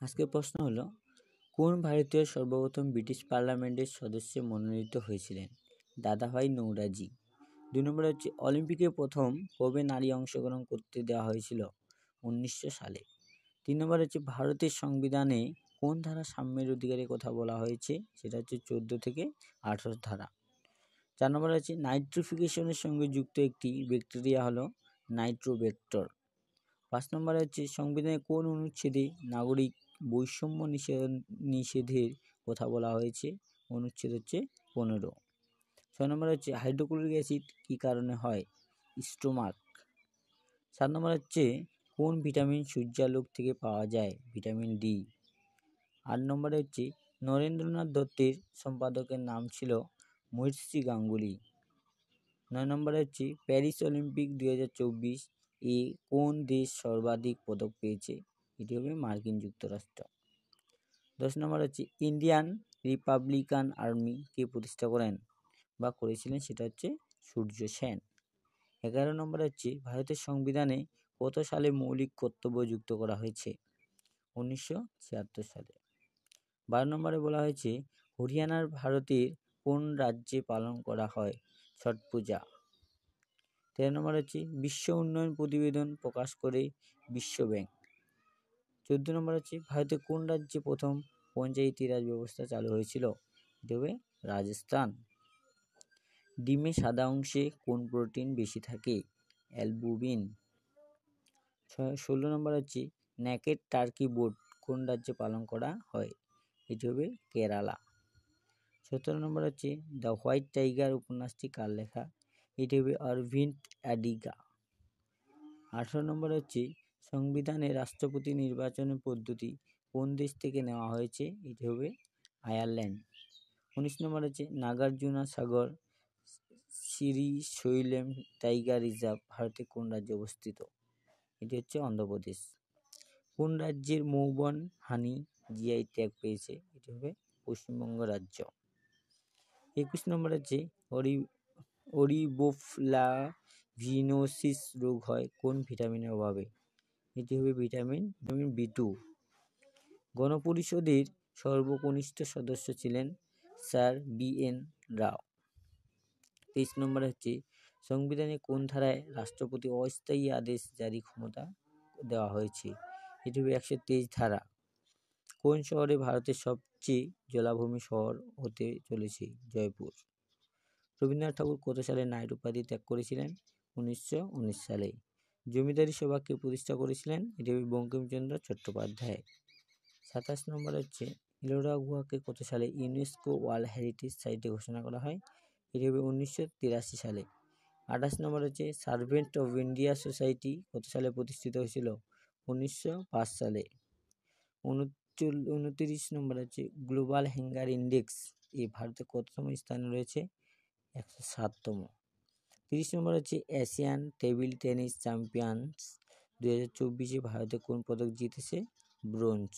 আজকের প্রশ্ন হলো, কোন ভারতীয় সর্বপ্রথম ব্রিটিশ পার্লামেন্টের সদস্য মনোনীত হয়েছিলেন? দাদাভাই নৌরোজি। 2 নম্বরে হচ্ছে, অলিম্পিকে প্রথম কবে নারী অংশগ্রহণ করতে দেওয়া হয়েছিল? 1900 সালে। 3 নম্বরে হচ্ছে, ভারতের সংবিধানে কোন ধারা সাম্যের অধিকারের কথা বলা হয়েছে? সেটা হচ্ছে 14 থেকে 18 ধারা। 4 নম্বরে হচ্ছে, নাইট্রিফিকেশনের সঙ্গে যুক্ত একটি ব্যাকটেরিয়া হলো নাইট্রোব্যাক্টর। 5 নম্বরে হচ্ছে, সংবিধানের কোন অনুচ্ছেদে নাগরিক বৈষম্য নিষেধের কথা বলা হয়েছে? অনুচ্ছেদ হচ্ছে 15। 6 নম্বরে হচ্ছে, হাইড্রোক্লোরিক অ্যাসিড কী কারণে হয়? স্টোমাক। 7 নম্বর হচ্ছে, কোন ভিটামিন সূর্যালোক থেকে পাওয়া যায়? Vitamin D. 8 নম্বরে হচ্ছে, নরেন্দ্রনাথ দত্তের সম্পাদকের নাম ছিল মহর্ষি গাঙ্গুলি। 9 নম্বরে হচ্ছে, প্যারিস অলিম্পিক 2024 এ কোন দেশ সর্বাধিক পদক পেয়েছে? এটি হবে মার্কিন যুক্তরাষ্ট্র। 10 নম্বর হচ্ছে, ইন্ডিয়ান রিপাবলিকান আর্মি কে প্রতিষ্ঠা করেছিলেন? সেটা হচ্ছে সূর্য সেন। 11 নম্বর হচ্ছে, ভারতের সংবিধানে কত সালে মৌলিক কর্তব্য যুক্ত করা হয়েছে? 1976 সালে। 12 নম্বরে বলা হয়েছে, হরিয়ানার ভারতের কোন রাজ্যে পালন করা হয় ছট পূজা? 13 নম্বর হচ্ছে, বিশ্ব উন্নয়ন প্রতিবেদন প্রকাশ করে বিশ্ব ব্যাংক। 14 নম্বর হচ্ছে, ভারতের কোন রাজ্যে প্রথম পঞ্চায়েতি রাজ ব্যবস্থা চালু হয়েছিল? এটা হবে রাজস্থান। ডিমে সাদা অংশে কোন প্রোটিন বেশি থাকে? অ্যালবুমিন। 16 নম্বর হচ্ছে, নেকেড টার্কি বোট কোন রাজ্যে পালন করা হয়? এটি হবে কেরালা। 17 নম্বর হচ্ছে, দ্য হোয়াইট টাইগার উপন্যাসটি কার লেখা? এটি হবে অরভিন্দ অ্যাডিগা। 18 নম্বর হচ্ছে, সংবিধানে রাষ্ট্রপতি নির্বাচনের পদ্ধতি কোন দেশ থেকে নেওয়া হয়েছে? এটি হবে আয়ারল্যান্ড। 19 নম্বর হচ্ছে, নাগার্জুনা সাগর শ্রীশৈলম টাইগার রিজার্ভ ভারতের কোন রাজ্যে অবস্থিত? এটি হচ্ছে অন্ধ্রপ্রদেশ। কোন রাজ্যের মৌবন হানি জিআই ট্যাগ পেয়েছে? এটি হবে পশ্চিমবঙ্গ রাজ্য। 21 নম্বর হচ্ছে, অরিবোফ্লাভিনোসিস রোগ হয় কোন ভিটামিনের অভাবে? এটি হবে ভিটামিন B2। গণপরিষদের সর্বকনিষ্ঠ সদস্য ছিলেন স্যার BN রাও। 23 নম্বর হচ্ছে, সংবিধানে কোন ধারায় রাষ্ট্রপতি অস্থায়ী আদেশ জারি ক্ষমতা দেওয়া হয়েছে? এটি হবে 123 ধারা। কোন শহরে ভারতের সবচেয়ে জলাভূমি শহর হতে চলেছে? জয়পুর। রবীন্দ্রনাথ ঠাকুর কত সালে নাইট উপাধি ত্যাগ করেছিলেন? 1919 সালে। জমিদারি সভা কে প্রতিষ্ঠা করেছিলেন? এটি হবে বঙ্কিমচন্দ্র চট্টোপাধ্যায়। 27 নম্বর হচ্ছে, ইলোরা গুহাকে কত সালে ইউনেস্কো ওয়ার্ল্ড হেরিটেজ সাইটে ঘোষণা করা হয়? এটি হবে 1983 সালে। 28 নম্বর হচ্ছে, সার্ভেন্ট অফ ইন্ডিয়া সোসাইটি কত সালে প্রতিষ্ঠিত হয়েছিল? 1905 সালে। 29 নম্বর হচ্ছে, গ্লোবাল হ্যাঙ্গার ইন্ডেক্স এ ভারতের কততম স্থানে রয়েছে? 107তম। 30 নম্বর হচ্ছে, এশিয়ান টেবিল টেনিস চ্যাম্পিয়ন্স 2024 ভারতে কোন পদক জিতেছে? ব্রোঞ্জ।